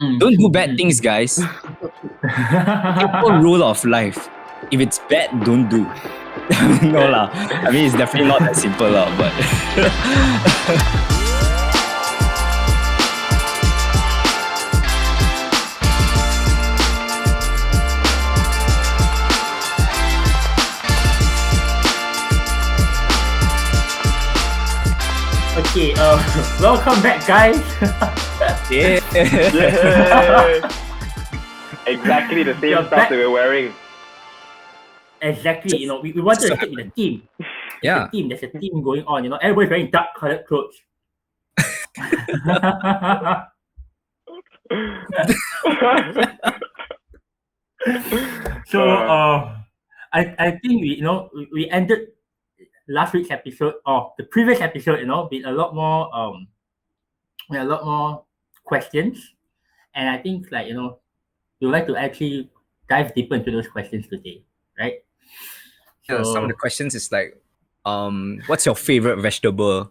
Don't do bad things, guys. Simple rule of life. If it's bad, don't do. No lah. I mean, it's definitely not that simple lah, but Okay, welcome back, guys. yeah. Yay! Exactly the same You're stuff back. that we're wearing. Exactly, we wanted to stick with the theme. Yeah. There's a theme going on, everybody's wearing dark colored clothes. So I think we ended last week's episode or the previous episode, with a lot more questions. And I think we would like to actually dive deeper into those questions today, right? Yeah, some of the questions is like, what's your favorite vegetable?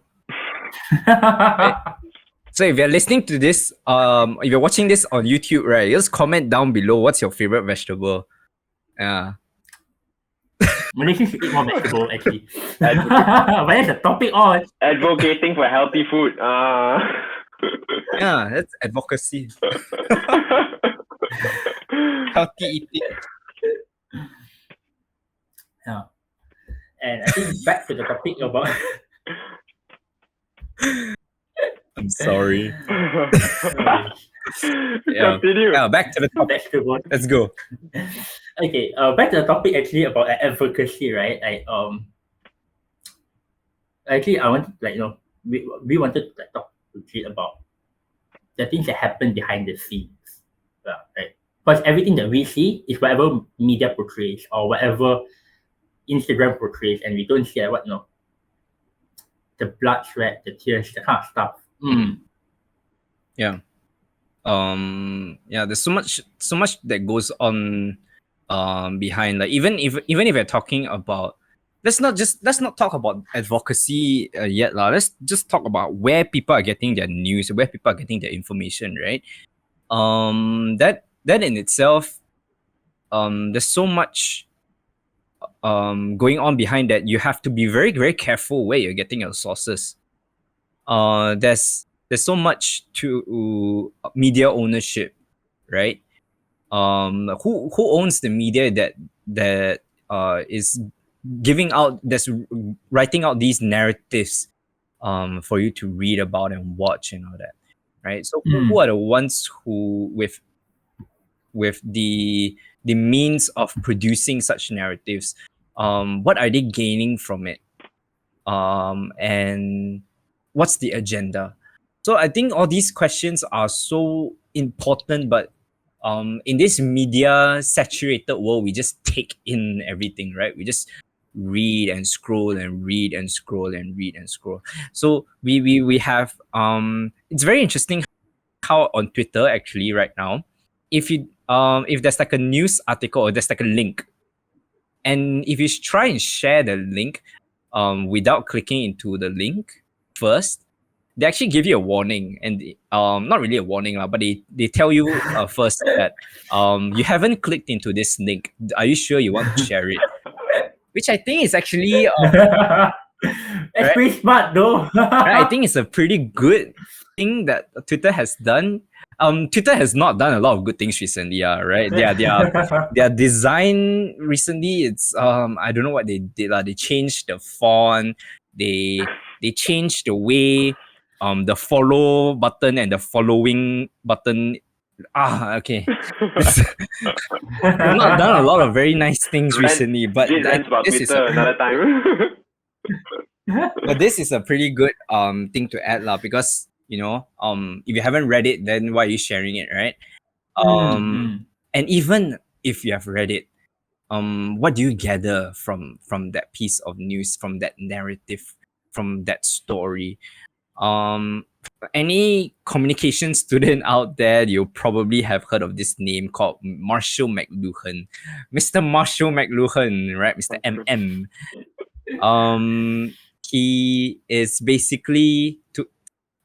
So if you're listening to this, if you're watching this on YouTube, right, just comment down below what's your favorite vegetable. Yeah. Malaysians should eat more vegetable, actually. But that's the topic on. Advocating for healthy food. Yeah, that's advocacy. Healthy eating. Yeah. And I think back to the topic about I'm sorry. Yeah. Continue. Yeah, back to the topic. vegetable. Let's go. Okay, back to the topic actually about advocacy, right? Actually I wanted we wanted to talk to Jit about the things that happen behind the scenes. Right? Because everything that we see is whatever media portrays or whatever Instagram portrays, and we don't see the blood, sweat, the tears, that kind of stuff. Yeah. Yeah, there's so much that goes on behind, like even if you're talking about, let's not talk about advocacy yet lah. Let's just talk about where people are getting their news, where people are getting their information, right? That in itself, there's so much going on behind that. You have to be very, very careful where you're getting your sources. There's so much to media ownership, right? Who owns the media that is giving out, that's writing out these narratives for you to read about and watch and all that, right? So who are the ones who with the means of producing such narratives? What are they gaining from it? And what's the agenda? So I think all these questions are so important, but in this media saturated world, we just take in everything, right? We just read and scroll and read and scroll and read and scroll. So we have it's very interesting how on Twitter actually right now, if there's like a news article or there's like a link, and if you try and share the link without clicking into the link first, they actually give you a warning, and not really a warning lah, but they tell you first that you haven't clicked into this link. Are you sure you want to share it? Which I think is actually That's pretty smart though. right, I think it's a pretty good thing that Twitter has done. Twitter has not done a lot of good things recently, right? Their design recently, it's I don't know what they did. They changed the font, they changed the way the follow button and the following button. Okay. They've not done a lot of very nice things recently, but about this is Twitter another time. but this is a pretty good thing to add lah, because if you haven't read it, then why are you sharing it, right? And even if you have read it, what do you gather from that piece of news, from that narrative, from that story? Any communication student out there, you probably have heard of this name called Marshall McLuhan. Mr. Marshall McLuhan, right? Mr. MM. He is basically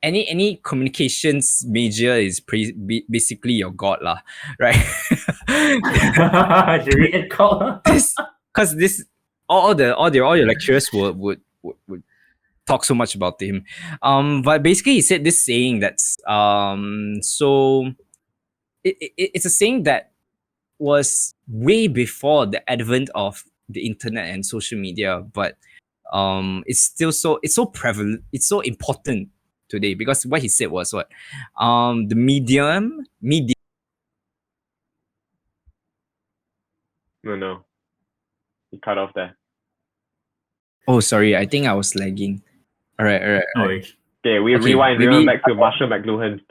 any communications major is basically your god lah, right? Should we get called? Because this all your lecturers would talk so much about him. But basically he said this saying that's so it's a saying that was way before the advent of the internet and social media, but it's still it's so prevalent, it's so important today, because what he said was what the media. No. You cut off there. Oh, sorry, I think I was lagging. All right. No worries. Okay, we Okay, rewind maybe- back to Marshall McLuhan.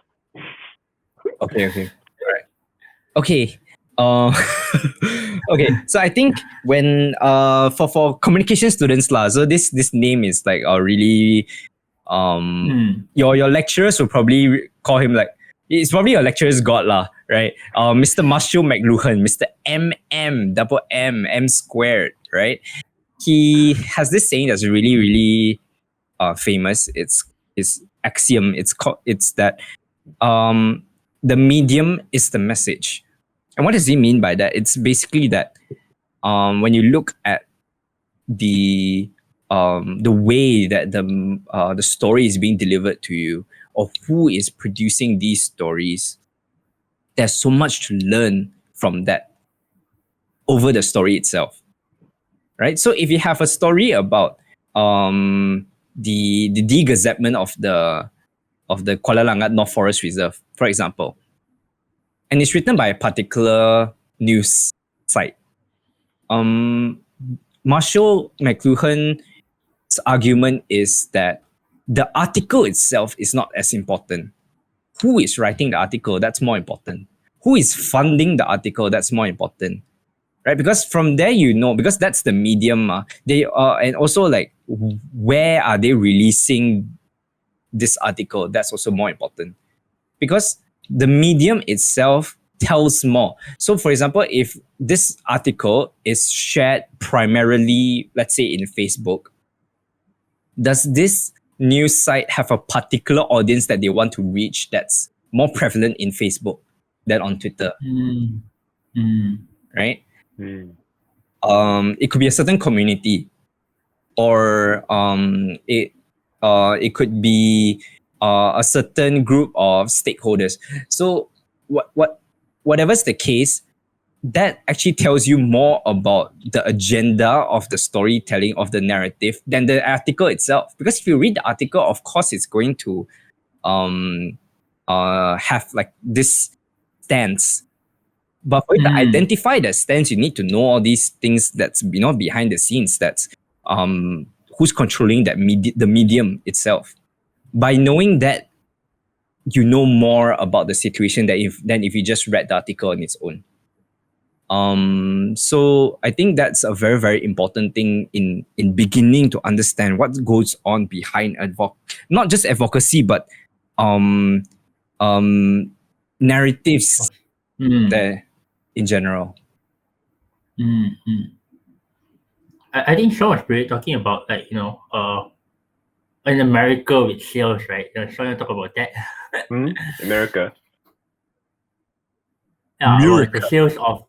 Okay. All right. Okay. Okay. So I think when for communication students lah, so this name is like really your lecturers will probably call him like, it's probably your lecturer's god lah, right? Mr. Marshall McLuhan, Mr. M squared, right? He has this saying that's really, really famous. It's his axiom. It's that the medium is the message. And what does he mean by that? It's basically that when you look at the way that the story is being delivered to you, or who is producing these stories, there's so much to learn from that over the story itself, right? So if you have a story about the de-gazettement of the Kuala Langat North Forest Reserve, for example, and it's written by a particular news site, Marshall McLuhan's argument is that the article itself is not as important. Who is writing the article? That's more important. Who is funding the article? That's more important, right? Because from there, because that's the medium. They and also like, where are they releasing this article? That's also more important, because the medium itself tells more. So, for example, if this article is shared primarily, let's say, in Facebook, does this news site have a particular audience that they want to reach that's more prevalent in Facebook than on Twitter? Right? It could be a certain community, or it could be a certain group of stakeholders. So whatever's the case, that actually tells you more about the agenda of the storytelling, of the narrative, than the article itself. Because if you read the article, of course, it's going to have like this stance. But for you to identify that stance, you need to know all these things that's behind the scenes. That's who's controlling that the medium itself. By knowing that, you know more about the situation than if you just read the article on its own. So I think that's a very, very important thing in beginning to understand what goes on behind not just advocacy, but narratives there in general. I think Sean was really talking about, like, in America with sales, right? Sean, you talk about that. America. The sales of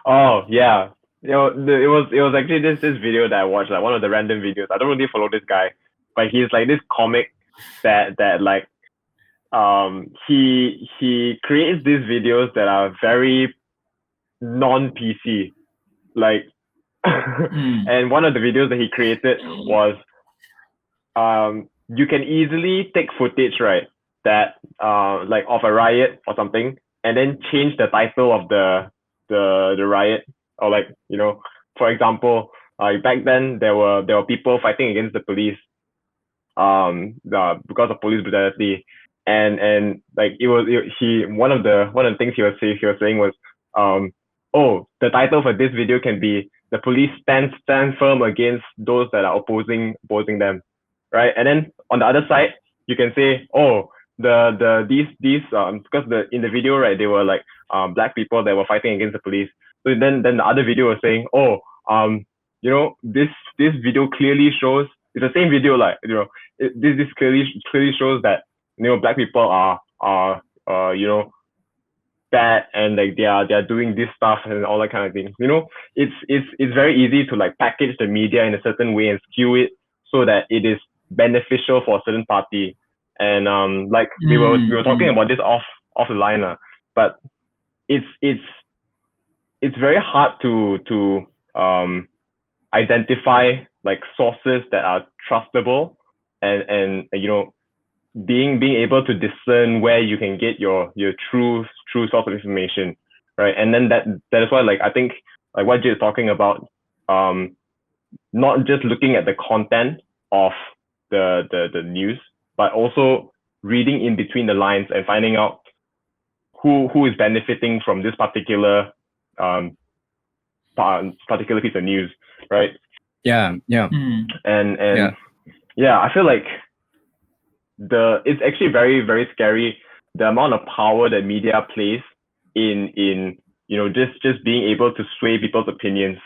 Oh yeah. It was actually this video that I watched, like one of the random videos. I don't really follow this guy, but he's like this comic that like he creates these videos that are very non-PC, like and one of the videos that he created was you can easily take footage, right, that like of a riot or something, and then change the title of the riot, or like, for example, back then there were people fighting against the police because of police brutality, and like one of the things he was saying was the title for this video can be "The Police Stand Firm Against Those That Are Opposing them," right? And then on the other side you can say, these because in the video, right, they were like black people that were fighting against the police. So then the other video was saying, this video clearly shows it's the same video, like, this clearly shows that, black people are bad, and like they're doing this stuff and all that kind of thing. It's very easy to like package the media in a certain way and skew it so that it is beneficial for a certain party. And like we were talking about this off the line, but it's very hard to identify like sources that are trustable, and being able to discern where you can get your true source of information, right? And then that is why, like, I think like what Jit is talking about, not just looking at the content of the news, but also reading in between the lines and finding out who is benefiting from this particular piece of news, right? Yeah. And I feel like it's actually very, very scary, the amount of power that media plays in just being able to sway people's opinions,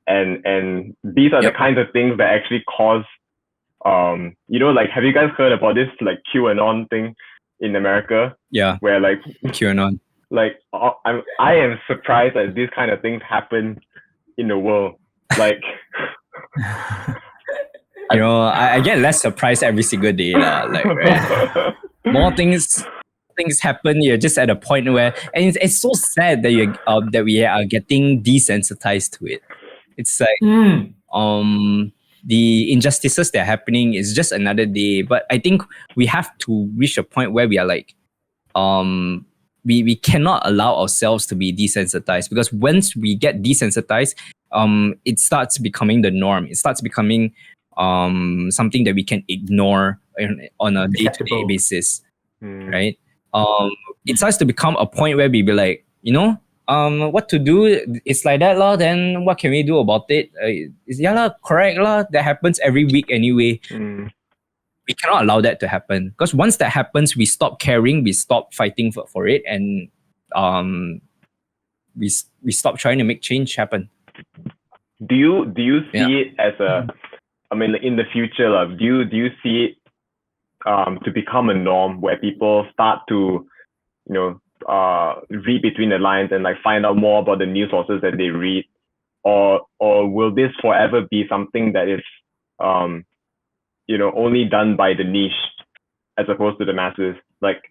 and these are the kinds of things that actually cause like, have you guys heard about this like QAnon thing in America? Yeah, where like QAnon, like I am surprised that these kind of things happen in the world, like. I get less surprised every single day, like, right? More things happen. You're just at a point where, and it's so sad that that we are getting desensitized to it. It's like the injustices that are happening is just another day. But I think we have to reach a point where we are like, we cannot allow ourselves to be desensitized, because once we get desensitized, it starts becoming the norm. It starts becoming something that we can ignore on a day-to-day basis, right? It starts to become a point where we be like, what to do? It's like that lah. Then what can we do about it? Correct lah. That happens every week anyway. We cannot allow that to happen, because once that happens, we stop caring, we stop fighting for it, and we stop trying to make change happen. Do you see it as a? I mean, in the future, do you see it to become a norm where people start to, read between the lines and like find out more about the news sources that they read, or will this forever be something that is, only done by the niche as opposed to the masses? Like,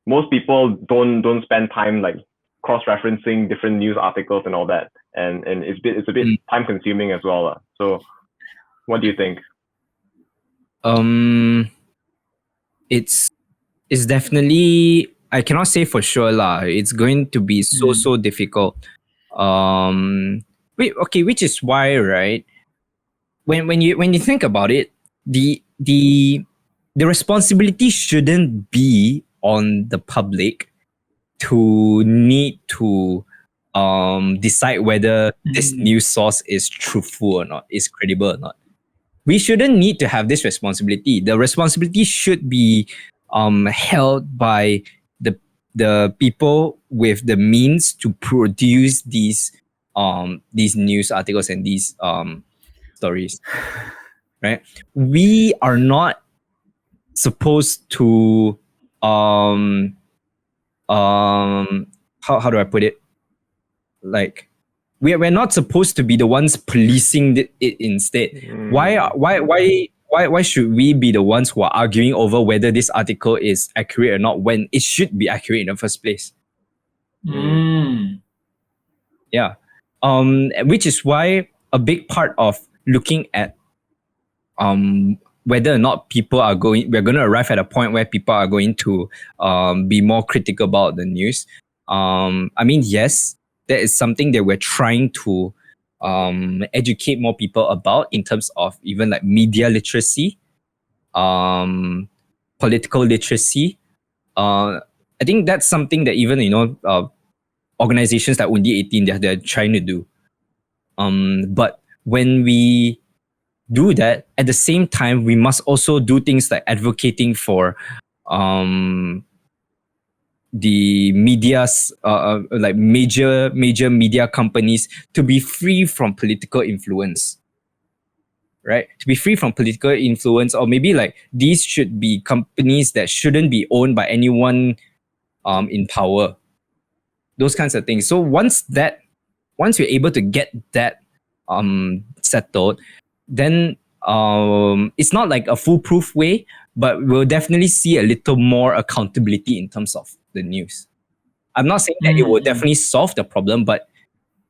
most people don't spend time like cross-referencing different news articles and all that, and it's a bit time consuming as well. So what do you think? It's definitely, I cannot say for sure lah. It's going to be so difficult. Which is why, right? When you think about it, the responsibility shouldn't be on the public to need to decide whether this news source is truthful or not, is credible or not. We shouldn't need to have this responsibility. The responsibility should be held by the people with the means to produce these news articles and these stories, right? We are not supposed to how do I put it? Like, we're not supposed to be the ones policing it instead. Why should we be the ones who are arguing over whether this article is accurate or not, when it should be accurate in the first place? Yeah. Which is why a big part of looking at whether or not we're going to arrive at a point where people are going to be more critical about the news. I mean, yes, that is something that we're trying to educate more people about, in terms of even like media literacy, political literacy. I think that's something that even organizations like Undi 18, they're trying to do. But when we do that, at the same time, we must also do things like advocating for the media's like major media companies to be free from political influence. right? To be free from political influence, or maybe like these should be companies that shouldn't be owned by anyone in power. Those kinds of things. So once we're able to get that settled, then it's not like a foolproof way, but we'll definitely see a little more accountability in terms of the news. I'm not saying that it will definitely solve the problem, but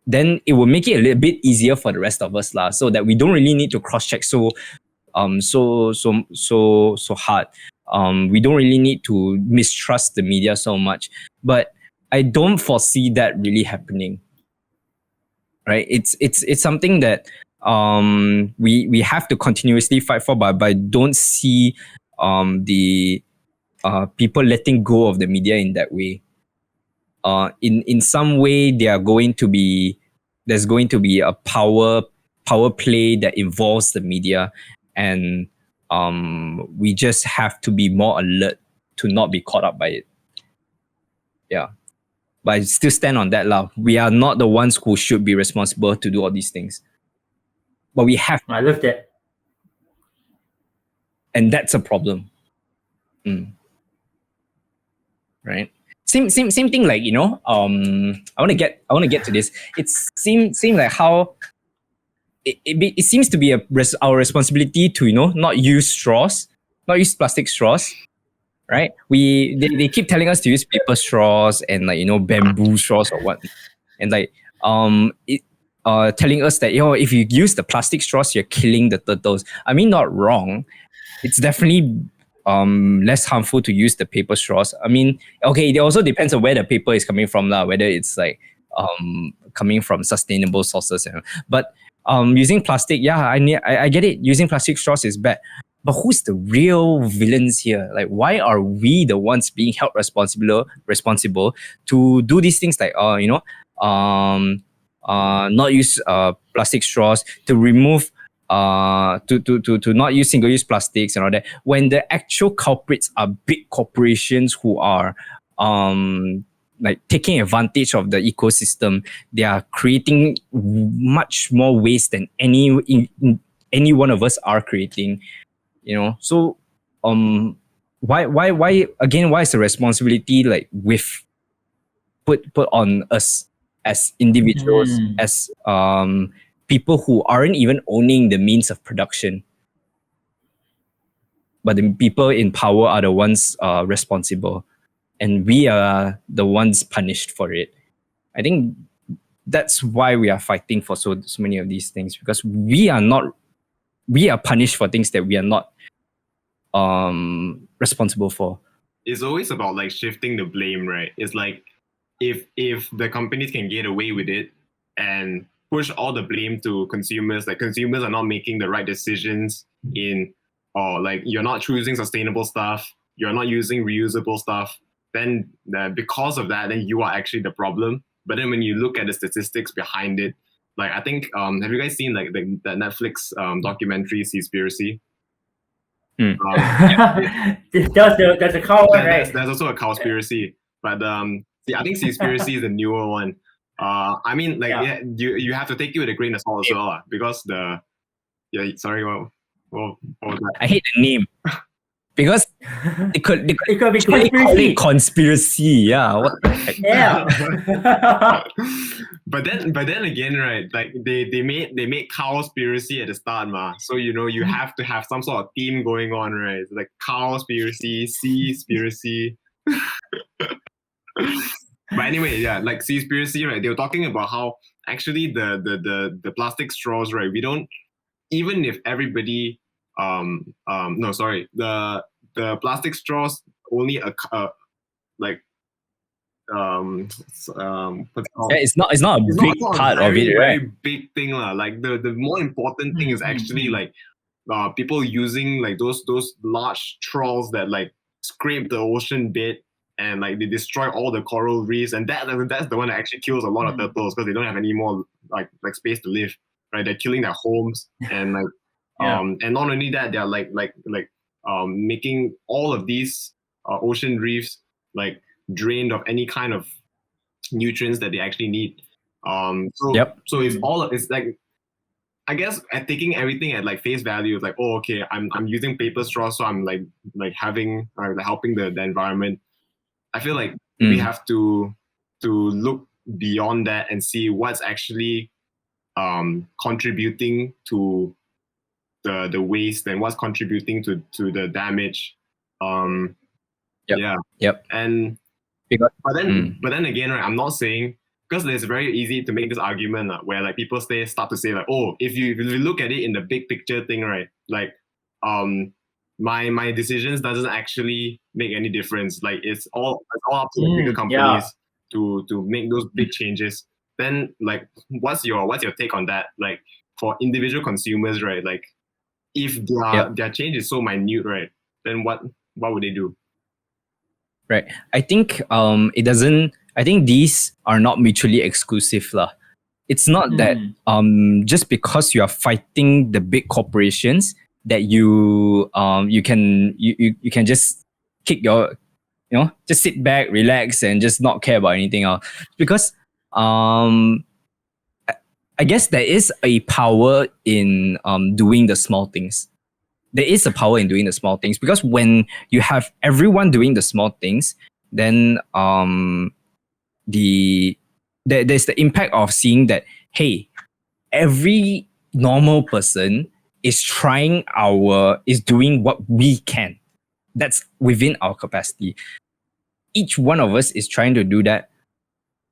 then it will make it a little bit easier for the rest of us lah, so that we don't really need to cross-check so hard. We don't really need to mistrust the media so much. But I don't foresee that really happening. Right? It's something that we have to continuously fight for, but I don't see the people letting go of the media in that way. In some way there's going to be a power play that involves the media, and we just have to be more alert to not be caught up by it. Yeah, but I still stand on that lah. We are not the ones who should be responsible to do all these things, but we have, I love that. and that's a problem. Right? Same thing, like, I want to get to this. It seems like how it seems to be our responsibility to not use plastic straws, right? They keep telling us to use paper straws and bamboo straws or what, and telling us that if you use the plastic straws you're killing the turtles. I mean, not wrong. It's definitely less harmful to use the paper straws. I mean, okay, it also depends on where the paper is coming from lah, whether it's like coming from sustainable sources. But using plastic, yeah, I get it. Using plastic straws is bad. But who's the real villains here? Like, why are we the ones being held responsible to do these things, like not use plastic straws, to remove to not use single-use plastics and all that, when the actual culprits are big corporations who are like taking advantage of the ecosystem. They are creating much more waste than any one of us are creating. So why again, why is the responsibility like put on us as individuals, as people who aren't even owning the means of production, but the people in power are the ones responsible, and we are the ones punished for it? I think that's why we are fighting for so many of these things, because we are punished for things that we are not responsible for. It's always about like shifting the blame, right? It's like if the companies can get away with it and push all the blame to consumers, like consumers are not making the right decisions or like you're not choosing sustainable stuff, you're not using reusable stuff, then because of that, then you are actually the problem. But then when you look at the statistics behind it, like I think, have you guys seen like the Netflix documentary Seaspiracy? That's a cow one, right? There's also a cowspiracy, but I think Seaspiracy is the newer one. I mean, like, yeah, you have to take it with a grain of salt as well, because sorry, what was that? I hate the name because it could be conspiracy. Yeah, what the heck? Yeah. But then again, right? Like they made cowspiracy at the start, ma. So you have to have some sort of theme going on, right? It's like cowspiracy, seaspiracy. But anyway, yeah, like Seaspiracy, right? They were talking about how actually the plastic straws, right? We don't, even if everybody the plastic straws only like what's it called? It's not a big part of it, right? Very big thing lah. Like the more important thing is actually like people using like those large trawls that like scrape the ocean bed and like they destroy all the coral reefs, and that's the one that actually kills a lot of turtles because they don't have any more like space to live, right? They're killing their homes, and like and not only that, they're like making all of these ocean reefs like drained of any kind of nutrients that they actually need. So it's like I guess at taking everything at like face value, like, oh, okay, I'm using paper straws, so I'm like having or like helping the environment. I feel like we have to look beyond that and see what's actually contributing to the waste and what's contributing to the damage. Yep. And Because, but then again, right, I'm not saying, because it's very easy to make this argument where like people start to say like, oh, if you look at it in the big picture thing, right, like my decisions doesn't actually make any difference. Like it's all up to the bigger companies to make those big changes. Then like what's your take on that? Like for individual consumers, right? Like if their change is so minute, right, then what would they do? Right. I think it doesn't. I think these are not mutually exclusive, lah. It's not that just because you are fighting the big corporations that you can just kick your, just sit back, relax, and just not care about anything else. Because I guess there is a power in doing the small things. There is a power in doing the small things, because when you have everyone doing the small things, then there's the impact of seeing that, hey, every normal person is doing what we can. That's within our capacity. Each one of us is trying to do that.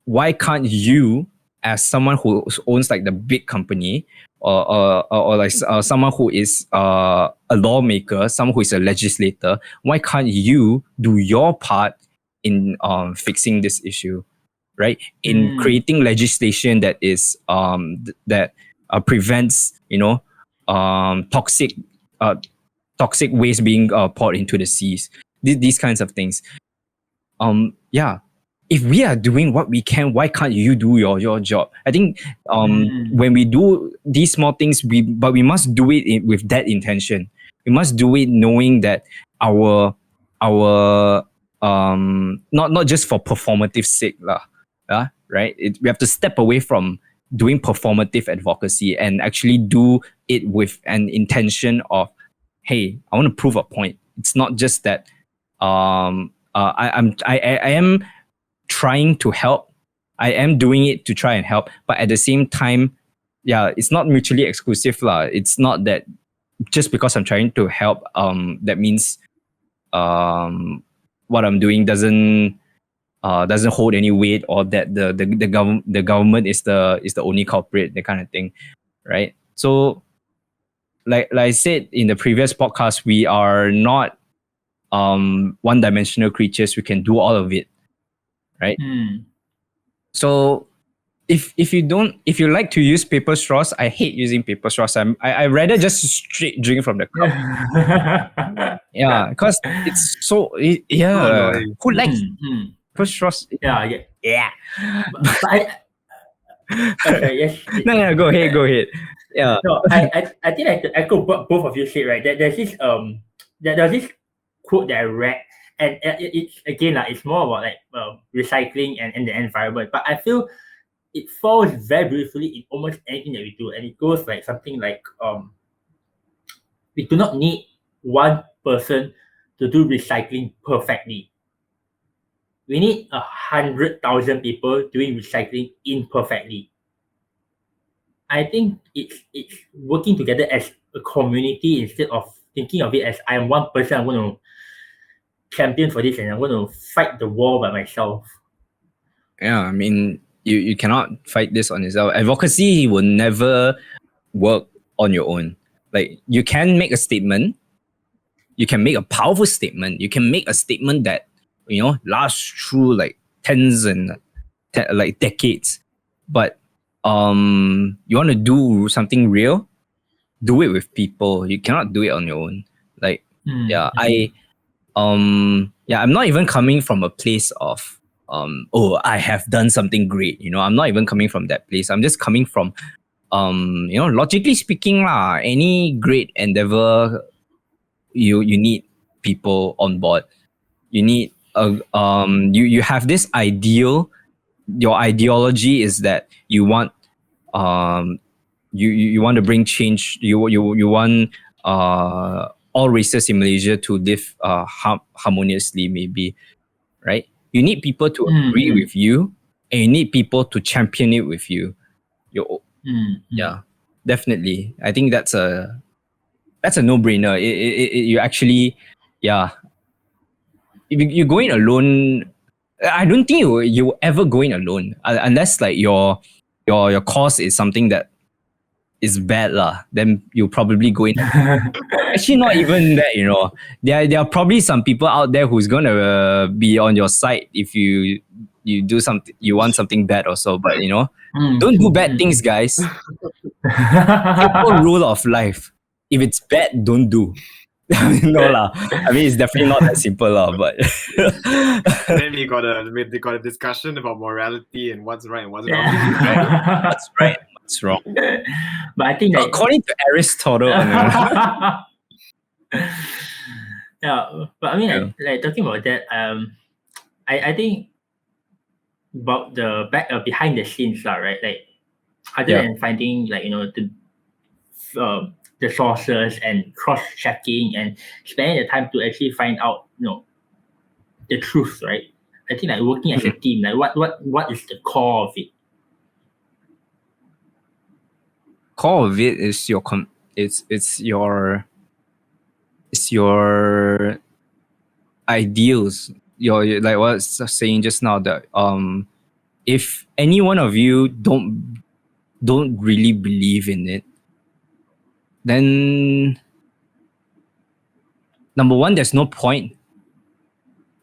Why can't you, as someone who owns like the big company, or like someone who is a lawmaker, someone who is a legislator, why can't you do your part in fixing this issue, right? In creating legislation that is that prevents toxic waste being poured into the seas. These kinds of things. If we are doing what we can, why can't you do your job? I think when we do these small things, we must do it with that intention. We must do it knowing that our not just for performative sake lah, right? We have to step away from doing performative advocacy and actually do it with an intention of, hey, I want to prove a point. It's not just that I am trying to help. I am doing it to try and help, but at the same time, it's not mutually exclusive lah. It's not that just because I'm trying to help, that means what I'm doing doesn't hold any weight, or that the government is the only culprit, that kind of thing, right? So, like I said in the previous podcast, we are not one-dimensional creatures. We can do all of it, right? So if you like to use paper straws, I hate using paper straws. I rather just straight drink from the cup. Because it's so who likes paper straws? Yeah. But okay, yes. No, go ahead. Yeah. No, I think I could echo what both of you said, right? There's this quote that I read, and it's again it's more about like recycling and the environment. But I feel it falls very beautifully in almost anything that we do, and it goes like something like we do not need one person to do recycling perfectly. We need 100,000 people doing recycling imperfectly. I think it's working together as a community instead of thinking of it as I am one person, I'm going to champion for this and I'm going to fight the war by myself. Yeah, I mean, you cannot fight this on yourself. Advocacy will never work on your own. Like, you can make a statement, you can make a powerful statement, you can make a statement that lasts through like tens and like decades, but you want to do something real, do it with people. You cannot do it on your own. Like I'm not even coming from a place of I have done something great. I'm not even coming from that place. I'm just coming from logically speaking lah, any great endeavor, you need people on board. You need you have this ideal. Your ideology is that you want you want to bring change. You want all races in Malaysia to live harmoniously, maybe, right? You need people to agree with you, and you need people to champion it with you. Yeah, definitely. I think that's a no-brainer. You actually, yeah. If you're going alone, I don't think you ever going alone unless like your cause is something that is bad lah. Then you probably go in. Actually, not even that. There are probably some people out there who's gonna be on your side if you do something, you want something bad also. But don't do bad things, guys. Simple rule of life: if it's bad, don't do. No lah. I mean, it's definitely not that simple lah. But Then we got a discussion about morality and what's right and what's wrong. what's right, what's wrong. But I think that According to Aristotle, yeah, but I mean, like talking about that, I think about the behind the scenes lah, right? Like other than finding like the sources and cross-checking and spending the time to actually find out the truth, right? I think like working as a team, like what is the core of it? Core of it is it's your ideals. Your like what I was saying just now, that if any one of you don't really believe in it, then number one, there's no point.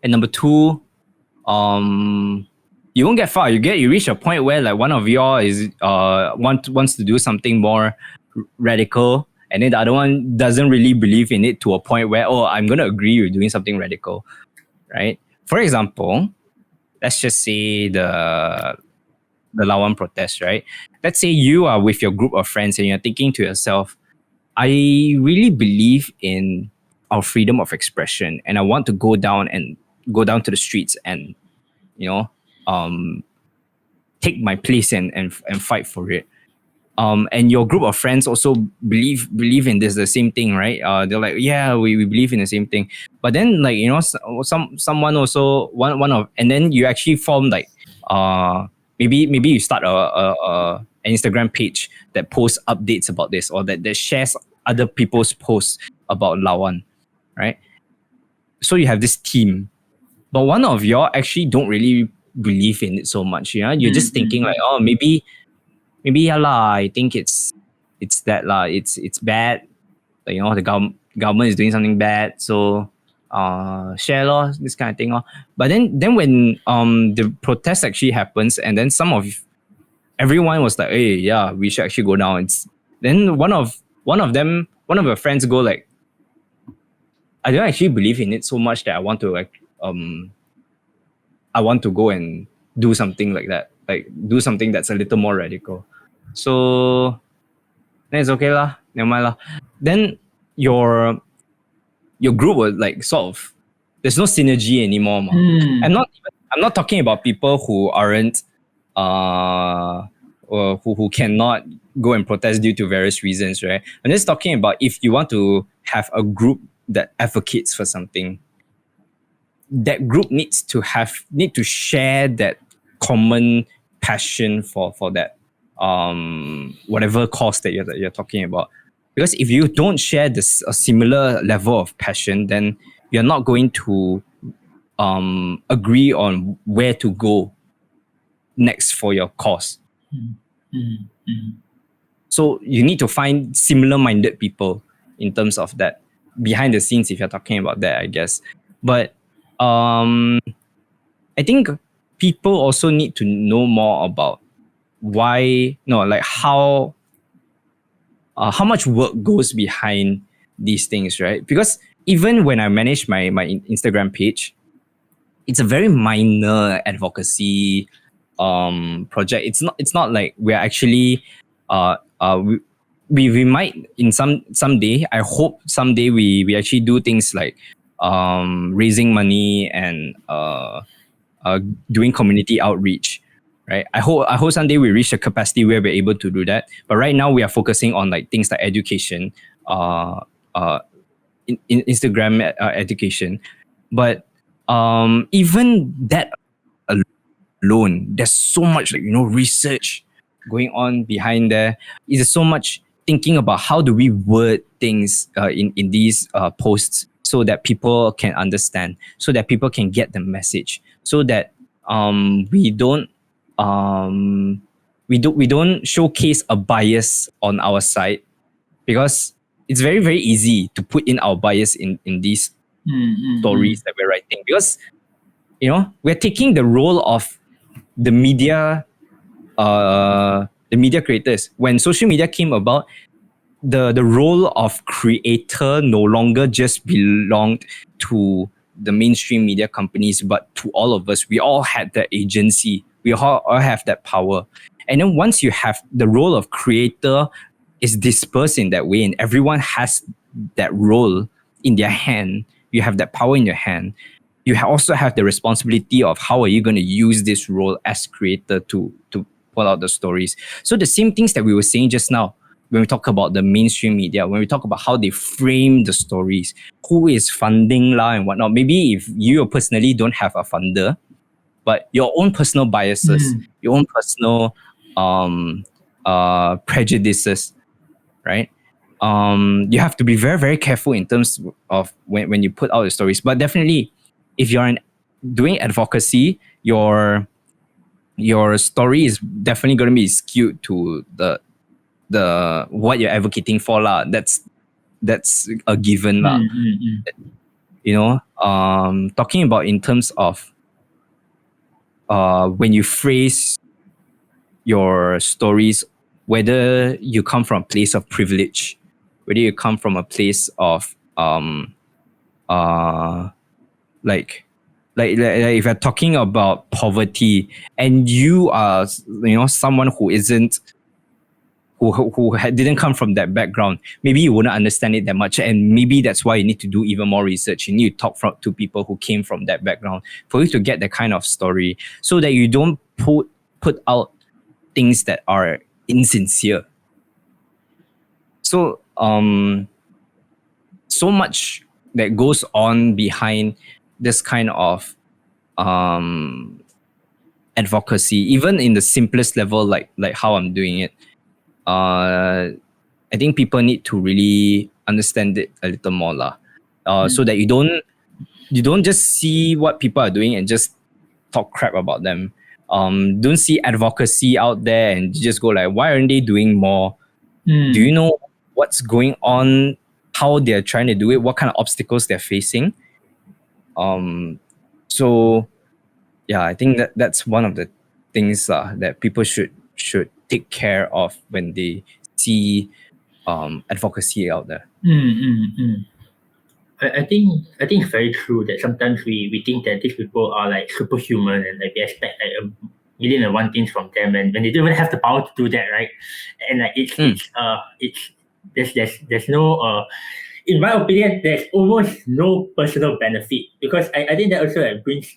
And number two, you won't get far. You reach a point where like one of y'all is wants to do something more radical, and then the other one doesn't really believe in it to a point where, I'm gonna agree with doing something radical, right? For example, let's just say the Lawan protest, right? Let's say you are with your group of friends and you're thinking to yourself, I really believe in our freedom of expression, and I want to go down to the streets and take my place and fight for it. And your group of friends also believe in this, the same thing, right? They're like, yeah, we believe in the same thing. But then like someone also one of, and then you actually form like maybe you start an Instagram page that posts updates about this, or that shares other people's posts about Lawan, right? So you have this team, but one of y'all actually don't really believe in it so much. You're just thinking like, maybe yeah lah, I think it's that lah, it's bad. Like, the government is doing something bad, so share lor, this kind of thing lor. But then when the protest actually happens, and then everyone was like, hey, yeah, we should actually go down. Then one of your friends go like, I don't actually believe in it so much that I want to go and do something like that, like do something that's a little more radical. So then it's okay lah, never mind lah. Then your group was like sort of, there's no synergy anymore. I'm not talking about people who aren't or who cannot go and protest due to various reasons, right? I'm just talking about if you want to have a group that advocates for something, that group needs to share that common passion for that whatever cause that you're talking about. Because if you don't share a similar level of passion, then you're not going to agree on where to go next for your cause. So you need to find similar-minded people in terms of that behind the scenes, if you're talking about that, I guess. But I think people also need to know more about how much work goes behind these things, right? Because even when I manage my Instagram page, it's a very minor advocacy project. It's not like we're actually we might in someday, I hope someday we actually do things like raising money and doing community outreach. right? I hope someday we reach a capacity where we're able to do that. But right now we are focusing on like things like education, in Instagram education. But even that alone, there's so much research going on behind there. There's so much thinking about how do we word things in these posts so that people can understand, so that people can get the message, so that we don't showcase a bias on our side, because it's very, very easy to put in our bias in these stories that we're writing, because we're taking the role of the media creators. When social media came about, the role of creator no longer just belonged to the mainstream media companies, but to all of us. We all had that agency. We all have that power. And then once you have the role of creator is dispersed in that way, and everyone has that role in their hand, you have that power in your hand, you also have the responsibility of how are you going to use this role as creator to pull out the stories. So the same things that we were saying just now, when we talk about the mainstream media, when we talk about how they frame the stories, who is funding and whatnot. Maybe if you personally don't have a funder, but your own personal biases, your own personal prejudices, right? You have to be very, very careful in terms of when you put out the stories. But definitely, if you're doing advocacy, your story is definitely going to be skewed to the what you're advocating for lah. That's a given lah. Talking about in terms of when you phrase your stories, whether you come from a place of privilege, whether you come from a place of like if you're talking about poverty and you are someone who isn't who didn't come from that background, maybe you wouldn't understand it that much, and maybe that's why you need to do even more research. You need to talk to people who came from that background for you to get that kind of story, so that you don't put out things that are insincere. So so much that goes on behind this kind of advocacy, even in the simplest level, like how I'm doing it. I think people need to really understand it a little more lah, so that you don't just see what people are doing and just talk crap about them. Don't see advocacy out there and just go like, why aren't they doing more? Do you know what's going on? How they're trying to do it? What kind of obstacles they're facing? So yeah, I think that's one of the things that people should take care of when they see advocacy out there. I think it's very true that sometimes we think that these people are like superhuman and like we expect like a million and one things from them, and when they don't even have the power to do that, right? And like there's no in my opinion, there's almost no personal benefit, because I think that also like brings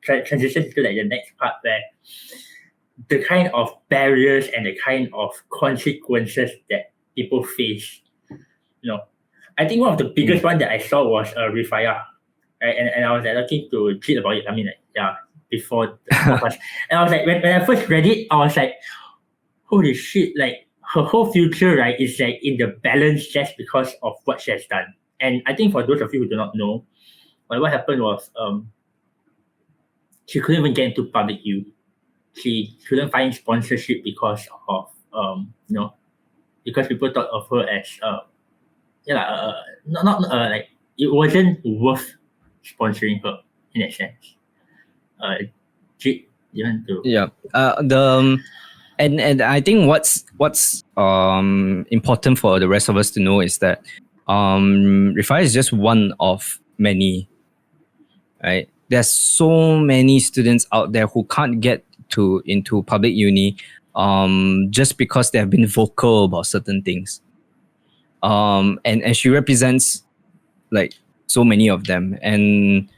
transition to like the next part, where the kind of barriers and the kind of consequences that people face. I think one of the biggest one that I saw was Rifaya, right? And I was like looking to Jit about it. I mean, before the podcast. And I was like, when I first read it, I was like, holy shit! Like her whole future, right, is like in the balance just because of what she has done. And I think for those of you who do not know, what happened was she couldn't even get into public use. She couldn't find sponsorship because of because people thought of her as not like it wasn't worth sponsoring her in that sense. Jit, you want to? Yeah. And I think what's important for the rest of us to know is that Rifai is just one of many. Right? There's so many students out there who can't get into public uni just because they have been vocal about certain things. And she represents like so many of them, and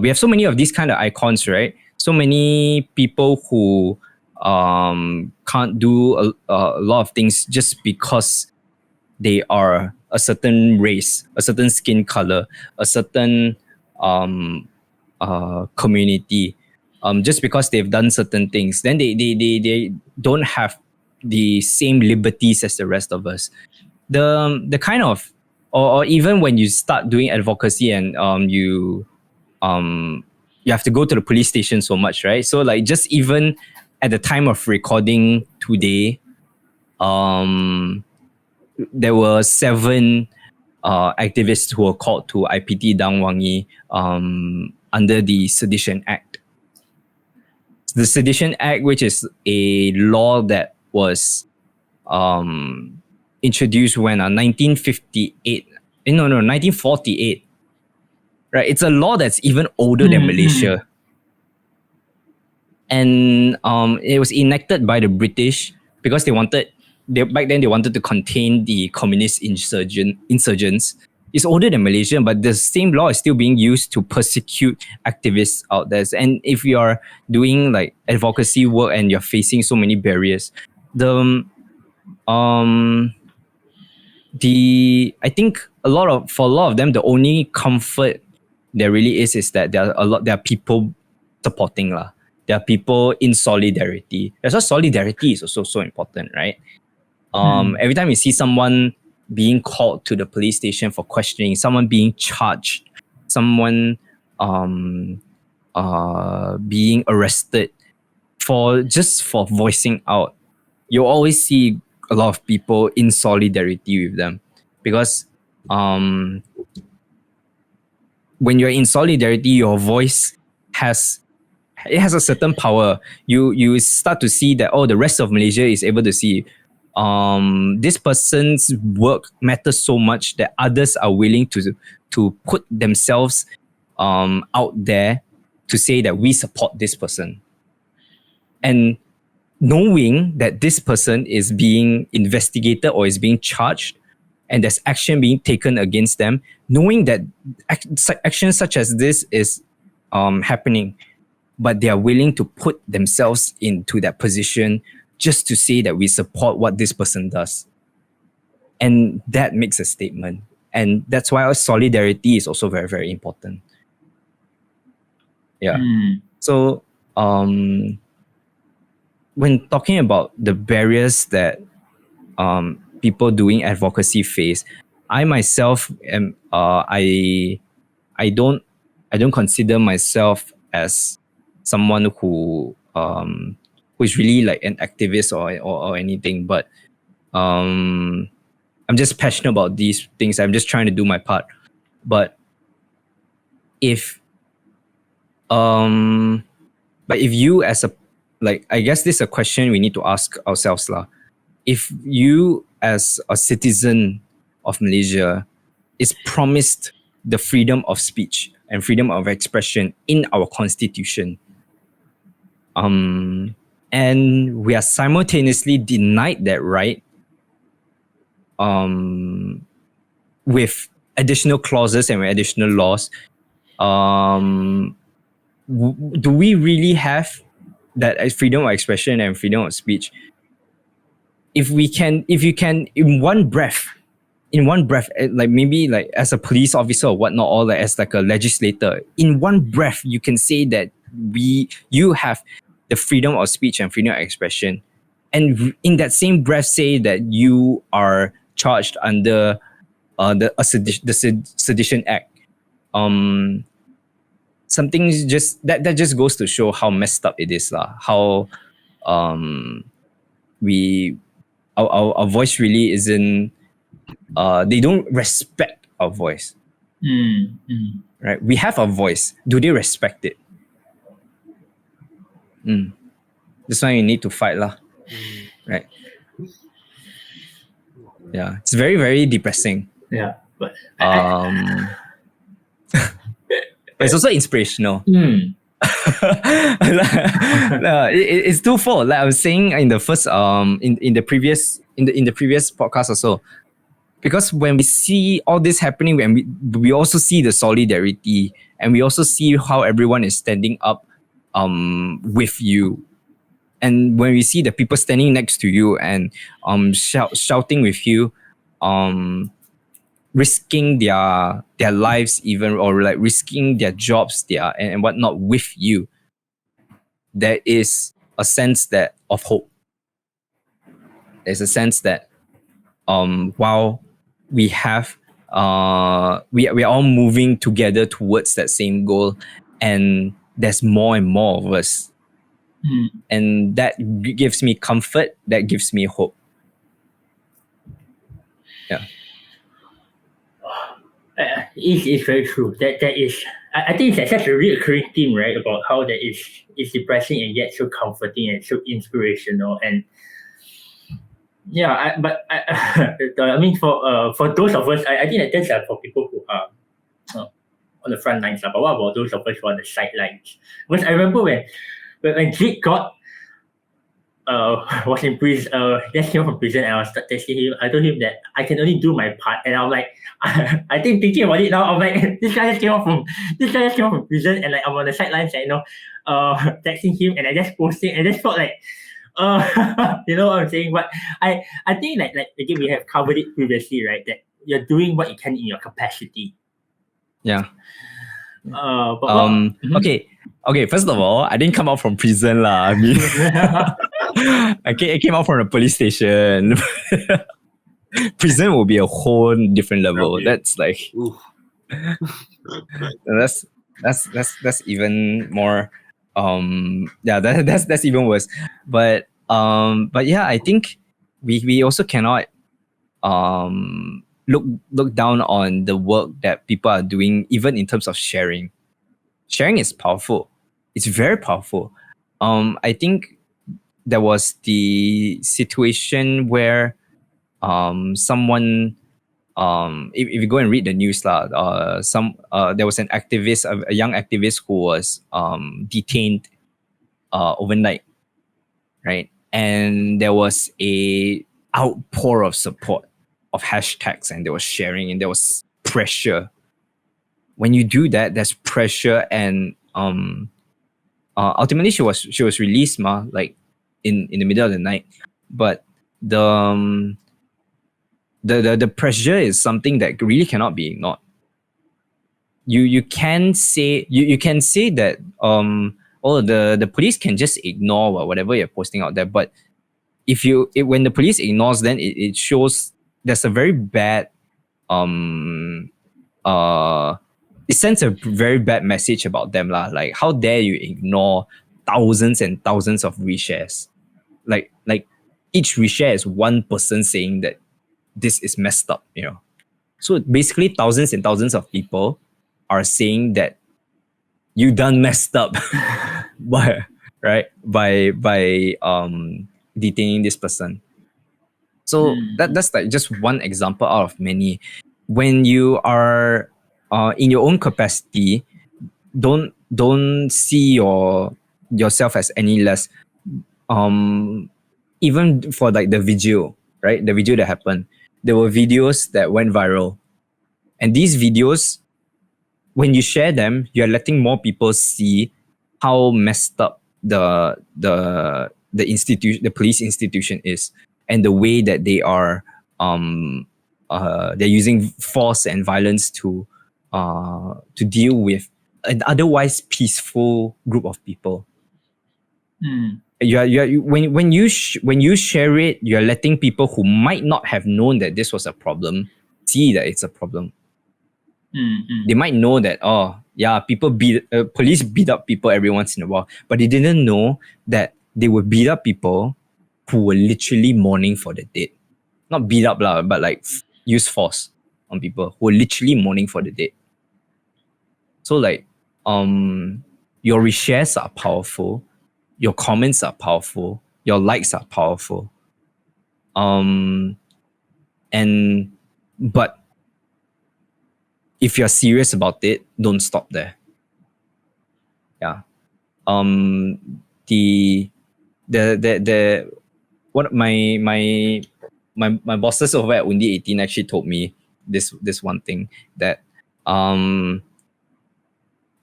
we have so many of these kind of icons, right? So many people who can't do a lot of things just because they are a certain race, a certain skin color, a certain community, just because they've done certain things, then they don't have the same liberties as the rest of us. The kind of, or even when you start doing advocacy and you have to go to the police station so much, right? So like just even at the time of recording today, there were 7 activists who were called to IPT Dang Wangi under the Sedition Act. The Sedition Act, which is a law that was introduced when 1948. Right, it's a law that's even older than Malaysia, and it was enacted by the British because back then they wanted to contain the communist insurgents. It's older than Malaysia, but the same law is still being used to persecute activists out there. And if you are doing like advocacy work and you're facing so many barriers, I think for a lot of them, the only comfort there really is that there are people supporting lah. There are people in solidarity. That's why solidarity is also so important, right? Every time you see someone being called to the police station for questioning, someone being charged, someone being arrested for voicing out, you always see a lot of people in solidarity with them, because when you're in solidarity, your voice has a certain power. You start to see that the rest of Malaysia is able to see this person's work matters so much that others are willing to put themselves out there to say that we support this person. And knowing that this person is being investigated or is being charged and there's action being taken against them, knowing that action such as this is happening, but they are willing to put themselves into that position just to say that we support what this person does. And that makes a statement. And that's why our solidarity is also very, very important. Yeah. So when talking about the barriers that people doing advocacy face, I myself am I don't consider myself as someone who is really like an activist or anything, but I'm just passionate about these things. I'm just trying to do my part. But if you as I guess this is a question we need to ask ourselves lah. If you as a citizen of Malaysia is promised the freedom of speech and freedom of expression in our constitution, and we are simultaneously denied that right with additional clauses and additional laws, do we really have that freedom of expression and freedom of speech? If you can in one breath, like maybe like as a police officer or whatnot, or like as like a legislator, in one breath you can say that you have the freedom of speech and freedom of expression, and in that same breath say that you are charged under the Sedition Act. Something just that just goes to show how messed up it is lah. How our voice really isn't. They don't respect our voice. Right? We have a voice. Do they respect it? That's why you need to fight lah. Right? Yeah, it's very, very depressing. Yeah, but it's also inspirational. It's twofold. Like I was saying in the first in the previous podcast also, because when we see all this happening, when we also see the solidarity, and we also see how everyone is standing up with you, and when we see the people standing next to you and shouting with you, risking their lives even, or like risking their jobs, and whatnot with you, there is a sense that of hope. There's a sense that while we have we are all moving together towards that same goal, and there's more and more of us, and that gives me comfort, that gives me hope. Yeah. It's very true. That is, I think it's such a recurring theme, right? About how that is depressing and yet so comforting and so inspirational. And yeah, I mean, for those of us, I think that that's for people who are on the front lines. But what about those of us who are on the sidelines? Because I remember when Jit got was in prison, just came from prison, and I was texting him. I told him that I can only do my part, and I'm like, I think thinking about it now, I'm like, this guy just came out from prison, and like I'm on the sidelines, like, texting him, and I just posting, and I just felt like, you know what I'm saying? But I think like again, we have covered it previously, right? That you're doing what you can in your capacity. Yeah. But Okay. First of all, I didn't come out from prison, lah. I mean, I came out from the police station. Prison will be a whole different level. Okay. That's like, that's even more. That's even worse. But yeah, I think we also cannot look down on the work that people are doing, even in terms of sharing. Sharing is powerful. It's very powerful. I think there was the situation where someone, if you go and read the news, there was an activist, a young activist who was detained overnight, right? And there was a outpour of support, of hashtags, and there was sharing, and there was pressure. When you do that, there's pressure, and ultimately she was released, like in the middle of the night. But the pressure is something that really cannot be ignored. You can say that the police can just ignore whatever you're posting out there, but when the police ignores, then it shows there's a very bad it sends a very bad message about them, lah. Like, how dare you ignore thousands and thousands of reshares? Like each reshare is one person saying that this is messed up, you know. So basically, thousands and thousands of people are saying that you done messed up by detaining this person. So that's like just one example out of many. When you are in your own capacity, don't see yourself as any less. Even for like the video, right? The video that happened, there were videos that went viral, and these videos, when you share them, you're letting more people see how messed up the police institution is, and the way that they are they're using force and violence to deal with an otherwise peaceful group of people. When you share it, you're letting people who might not have known that this was a problem see that it's a problem. They might know that, police beat up people every once in a while, but they didn't know that they would beat up people who were literally mourning for the dead. Not beat up, but like use force on people who were literally mourning for the dead. So like, your reshares are powerful, your comments are powerful, your likes are powerful. But if you're serious about it, don't stop there. Yeah. What my bosses over at Undi 18 actually told me this one thing, that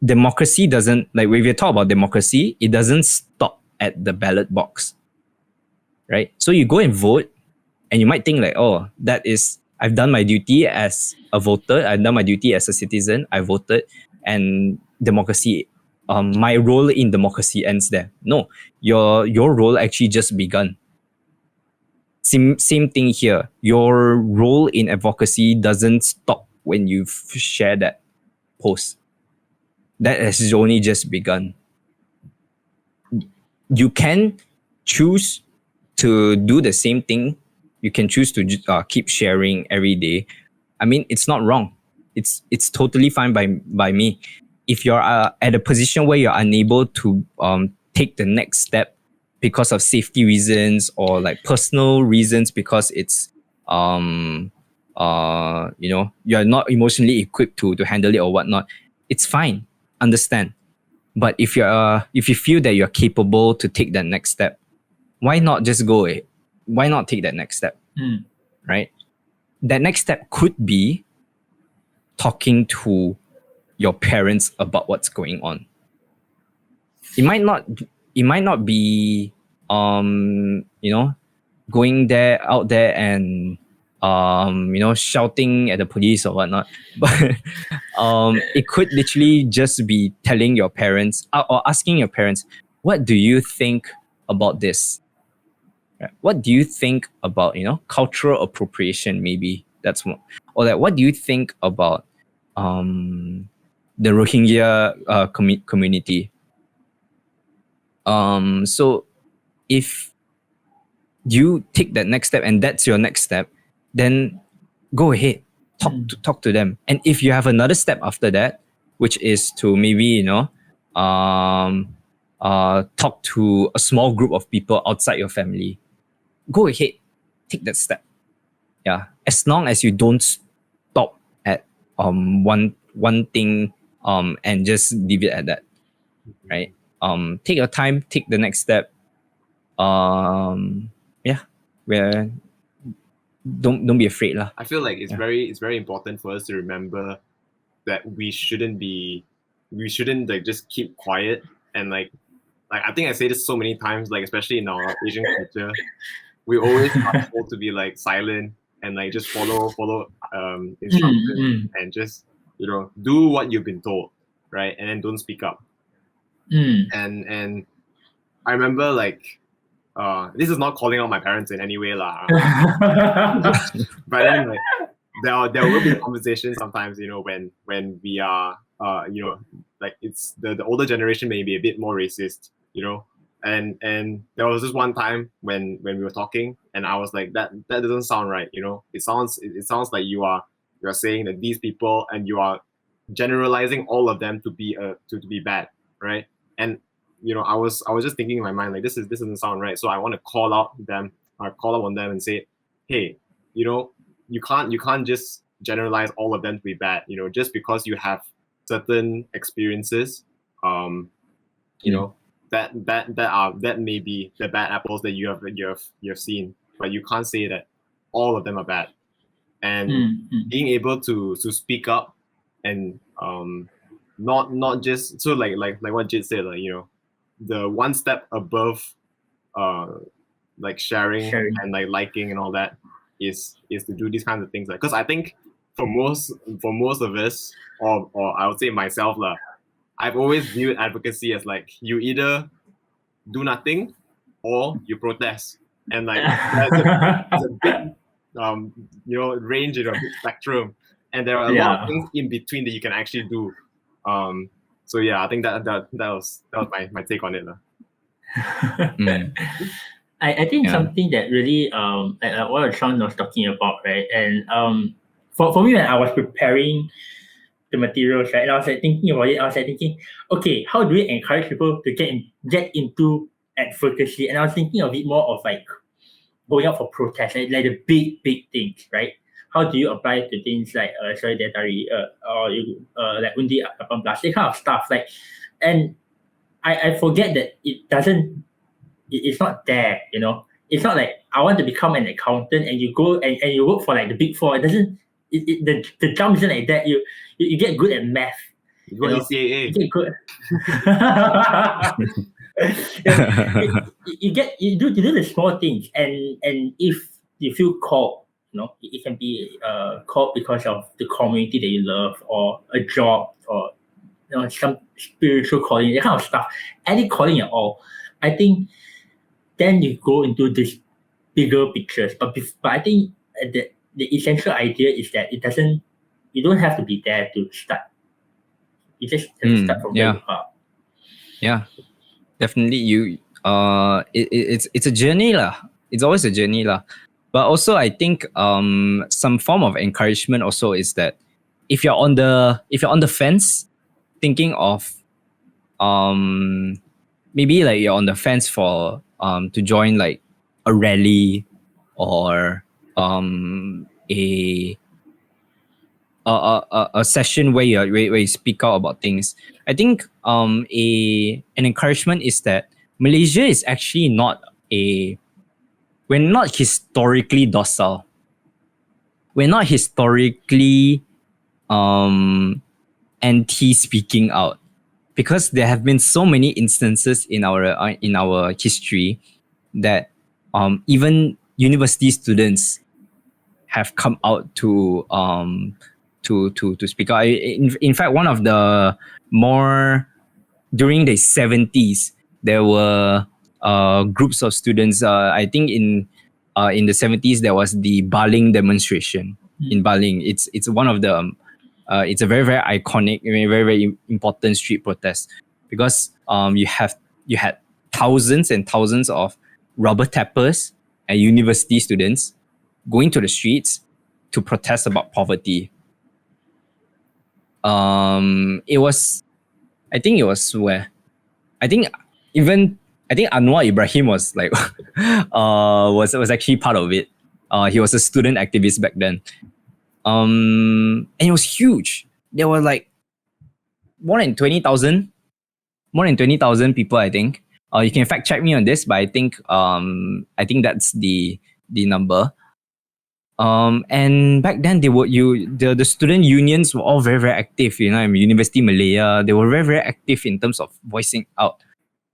democracy doesn't, like, when we talk about democracy, it doesn't stop at the ballot box, right? So you go and vote, and you might think like, oh, I've done my duty as a voter, I've done my duty as a citizen, I voted, and democracy, my role in democracy ends there. No, your role actually just begun. Same thing here. Your role in advocacy doesn't stop when you share that post. That has only just begun. You can choose to do the same thing. You can choose to keep sharing every day. I mean, it's not wrong. It's totally fine by me. If you're at a position where you're unable to take the next step because of safety reasons or like personal reasons, because it's you're not emotionally equipped to handle it or whatnot, it's fine. Understand. But if you feel that you're capable to take that next step, why not just go ahead? Why not take that next step? Right? That next step could be talking to your parents about what's going on. It might not be going out there and shouting at the police or whatnot, but it could literally just be telling your parents or asking your parents, what do you think about this? What do you think about cultural appropriation? Maybe that's one. Or like, what do you think about the Rohingya community? So if you take that next step and that's your next step, then go ahead, talk to them. And if you have another step after that, which is to maybe talk to a small group of people outside your family, go ahead, take that step. Yeah, as long as you don't stop at one thing and just leave it at that, right? Take your time, take the next step. Where don't be afraid lah. I feel like it's very important for us to remember that we shouldn't like just keep quiet and like I think I say this so many times, like especially in our Asian culture, we always are told to be like silent and like just follow instructions and just do what you've been told, right? And then don't speak up. And I remember like this is not calling out my parents in any way lah. But then like there will be conversations sometimes, when we are like it's the older generation may be a bit more racist, and there was this one time when we were talking and I was like, that doesn't sound right, it sounds like you're saying that these people and you are generalizing all of them to be bad, right? And I was just thinking in my mind like this doesn't sound right, so I want to call out on them and say, hey, you can't just generalize all of them to be bad, just because you have certain experiences, that may be the bad apples that you have seen, but you can't say that all of them are bad. And being able to speak up and not just so like what Jit said, like the one step above like sharing and like liking and all that is to do these kinds of things, like, because I think for most of us, or I would say myself lah, I've always viewed advocacy as like you either do nothing or you protest, and like there's a big range, big spectrum, and there are a lot of things in between that you can actually do. So yeah, I think that was my take on it lah. I think something that really like what Sean was talking about, right? And for me, when I was preparing the materials, right, and I was like thinking about it, I was like thinking, okay, how do we encourage people to get into advocacy? And I was thinking of it more of like going out for protests, like the big things, right? How do you apply to things like solidarity or like undi 18+, that kind of stuff, like, and I forget that it's not there, It's not like I want to become an accountant and you go and you work for like the Big Four. It doesn't. The jump isn't like that. You get good at math. You go ECAA. You get good. You do the small things, and if you feel called, it can be called because of the community that you love, or a job, or some spiritual calling, that kind of stuff. Any calling at all, I think then you go into this bigger pictures. But I think the essential idea is that you don't have to be there to start. You just have to start from where you are. Yeah, definitely. It's a journey lah. It's always a journey lah. But also, I think some form of encouragement also is that if you're on the fence, thinking of maybe like you're on the fence for to join like a rally or a session where you speak out about things. I think an encouragement is that Malaysia is actually we're not historically docile. We're not historically anti speaking out, because there have been so many instances in our history that even university students have come out to speak out. In fact, one of the more during the 70s, there were groups of students. I think in the 70s there was the Baling demonstration in Baling. It's one of the it's a very, very iconic, very, very important street protest, because you had thousands and thousands of rubber tappers and university students going to the streets to protest about poverty. It was where I think Anwar Ibrahim was like was actually part of it. He was a student activist back then. And it was huge. There were like more than 20,000 people, I think. You can fact check me on this, but I think that's the number. And back then the student unions were all very, very active. University Malaya, they were very, very active in terms of voicing out.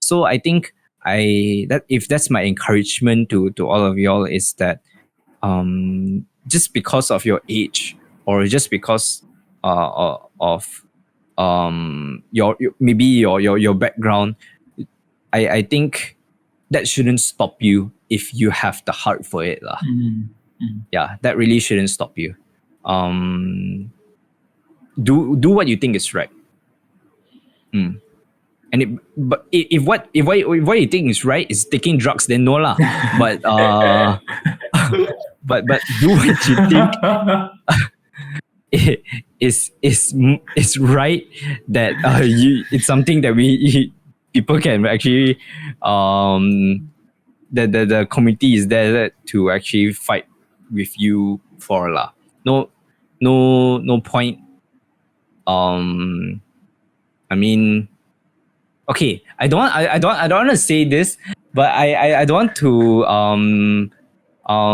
So I think if that's my encouragement to all of y'all, is that just because of your age, or just because of your background, I think that shouldn't stop you if you have the heart for it lah. Yeah, that really shouldn't stop you. Do what you think is right. And if what you think is right is taking drugs, then no lah. But but do what you think is right. That it's something that people can actually the community is there to actually fight with you for lah. No point. I mean, okay, I don't want to say this, but I don't want to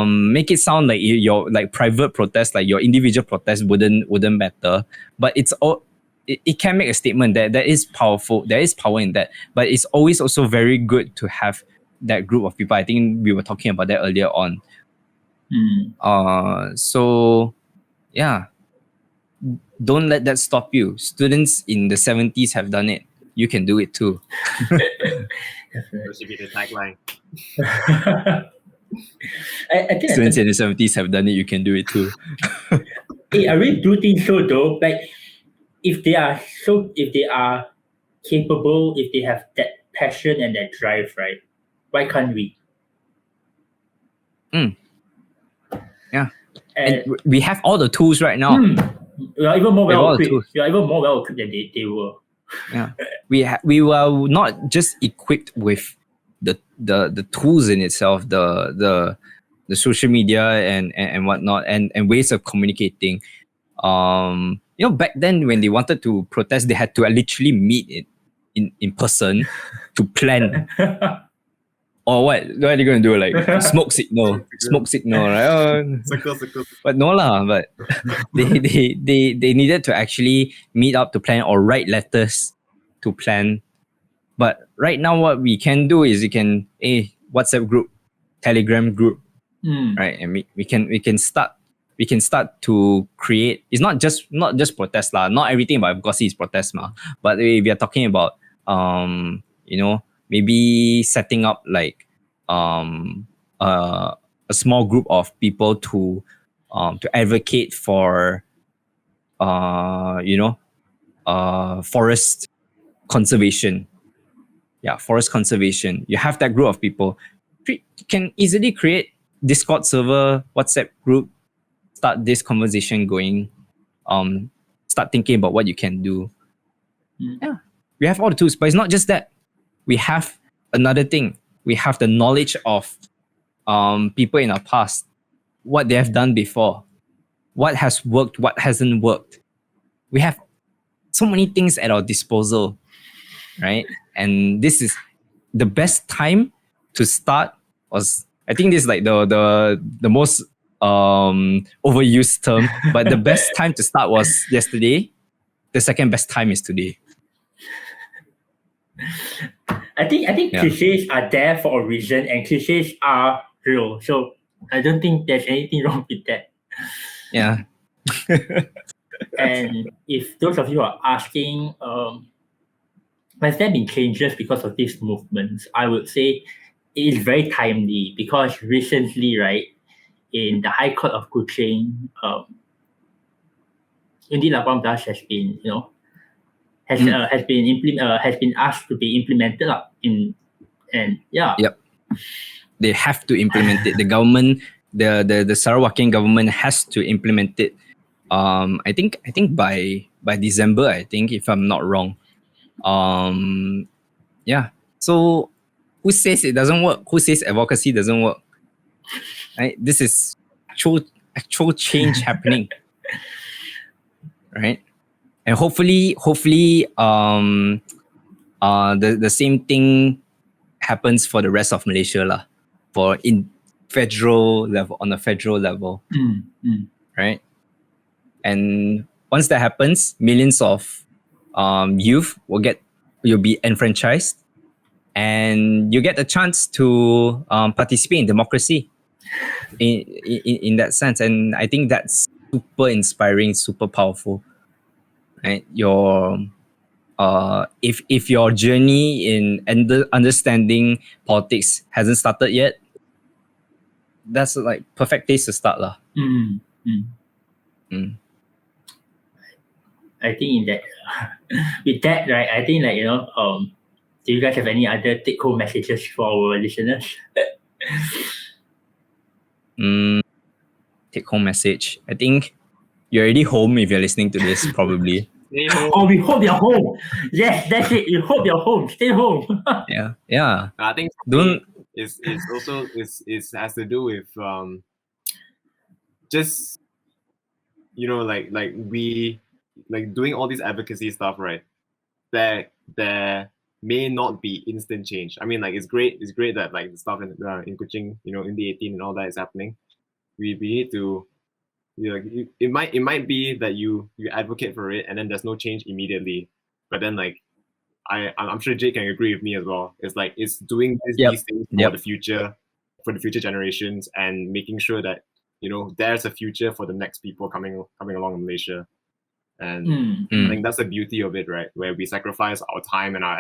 make it sound like your like private protest, like your individual protest wouldn't matter. But it can make a statement that is powerful. There is power in that, but it's always also very good to have that group of people. I think we were talking about that earlier on. So yeah, don't let that stop you. Students in the 70s have done it. You can do it too. That should be the tagline. I think Students in the 70s have done it. You can do it too. I really do think so though. Like if they are capable, if they have that passion and that drive, right? Why can't we? Yeah. And we have all the tools right now. We are even more well equipped. We are even more well equipped than they were. Yeah. We were not just equipped with the tools in itself, the social media and whatnot, and ways of communicating. Back then when they wanted to protest, they had to literally meet in person to plan. Or what are they going to do? Like smoke signal, right? Circle. But no lah. But they needed to actually meet up to plan, or write letters to plan But right now, what we can do is WhatsApp group, Telegram group, right? And we can start to create. It's not just protest lah. Not everything about advocacy is protest ma. But we are talking about maybe setting up like a small group of people to advocate for forest conservation. Yeah, forest conservation. You have that group of people. You can easily create Discord server, WhatsApp group, start this conversation going. Start thinking about what you can do. Yeah, we have all the tools, but it's not just that. We have another thing. We have the knowledge of people in our past, what they have done before, what has worked, what hasn't worked. We have so many things at our disposal, right? And this is the best time to start. I think this is like the most overused term, but the best time to start was yesterday. The second best time is today. I think cliches are there for a reason, and cliches are real. So I don't think there's anything wrong with that. Yeah. And if those of you are asking, has there been changes because of these movements? I would say it is very timely because recently, right, in the High Court of Kuching, Undi 18 has been, has been asked to be implemented Yep. They have to implement it. The government, the Sarawak government has to implement it. I think by December, I think, if I'm not wrong. Yeah. So who says it doesn't work? Who says advocacy doesn't work? Right? This is actual change happening. Right? And hopefully the same thing happens for the rest of Malaysia lah. On a federal level. Right? And once that happens, millions of youth will be enfranchised, and you get a chance to participate in democracy in that sense. And I think that's super inspiring, super powerful. Right? If your journey in understanding politics hasn't started yet, that's like perfect place to start lah. I think in that, with that, right, I think do you guys have any other take-home messages for our listeners? Take-home message. I think you're already home if you're listening to this, probably. Oh, we hope you're home. Yes, that's it. We hope you're home. Stay home. Yeah. I think it's also has to do with just we doing all this advocacy stuff, right? There may not be instant change. I mean, it's great that the stuff in Kuching, in the 18 and all that is happening. We need to, it might be that you advocate for it and then there's no change immediately, but then I'm sure Jake can agree with me as well. It's doing these things for the future generations, and making sure that there's a future for the next people coming along in Malaysia. And I think that's the beauty of it, right? Where we sacrifice our time and our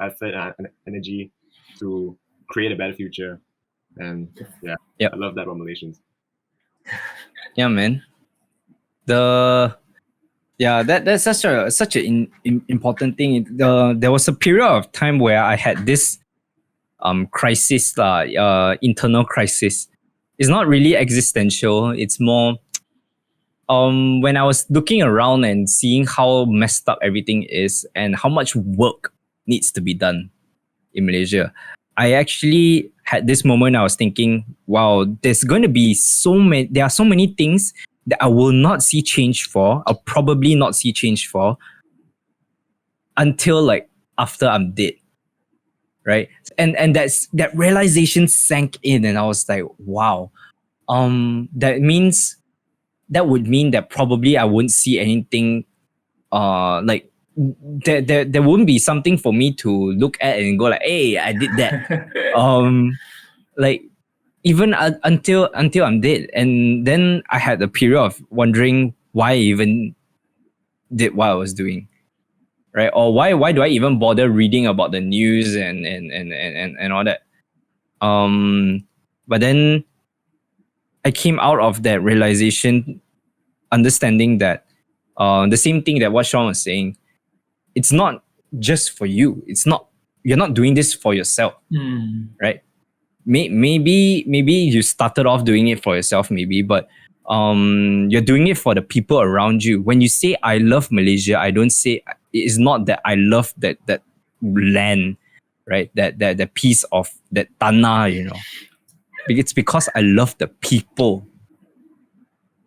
effort and energy to create a better future. And I love that about Malaysians. Yeah, man. That's such an important thing. There was a period of time where I had this crisis, internal crisis. It's not really existential. It's more when I was looking around and seeing how messed up everything is and how much work needs to be done in Malaysia. I actually had this moment. I was thinking, wow, there's going to be there are so many things that I will not see change for. I'll probably not see change for until after I'm dead. Right? And that realization sank in, and I was like, wow. That would mean that probably I wouldn't see anything there wouldn't be something for me to look at and go like, hey, I did that. Like even until I'm dead, and then I had a period of wondering why I even did what I was doing, right? Or why do I even bother reading about the news and all that? But then I came out of that realization, understanding that the same thing that what Sean was saying, it's not just for you. You're not doing this for yourself, right? Maybe you started off doing it for yourself, maybe, but you're doing it for the people around you. When you say I love Malaysia, I don't say it's not that I love that land, right? That piece of that tanah, you know. It's because I love the people.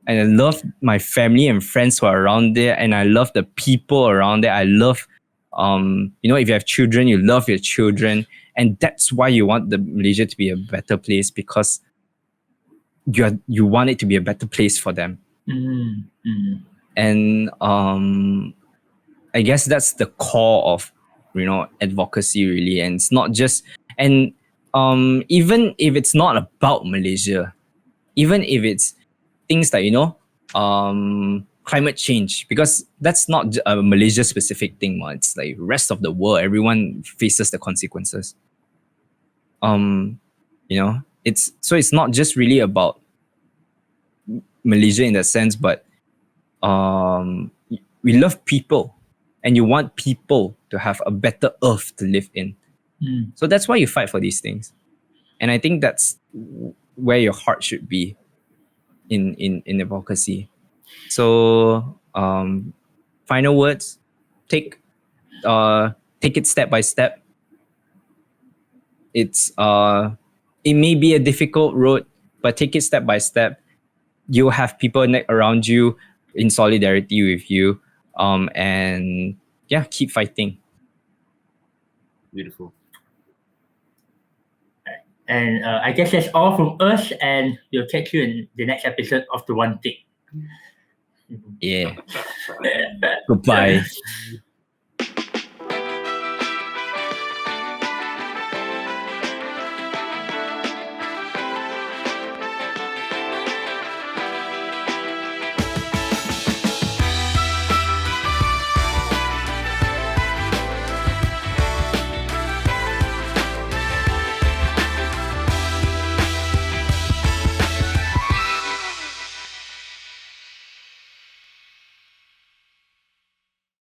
And I love my family and friends who are around there, and I love the people around there. I love, if you have children, you love your children, and that's why you want the Malaysia to be a better place, because you want it to be a better place for them. And I guess that's the core of advocacy, really. And it's not just, and even if it's not about Malaysia, even if it's things like climate change, because that's not a Malaysia specific thing, it's like rest of the world, everyone faces the consequences. It's not just really about Malaysia in that sense, but we love people, and you want people to have a better earth to live in. So that's why you fight for these things, and I think that's where your heart should be in advocacy. So final words: take it step by step. It may be a difficult road, but take it step by step. You'll have people around you in solidarity with you, and keep fighting. Beautiful. And I guess that's all from us, and we'll catch you in the next episode of The One Thing. Yeah. Goodbye.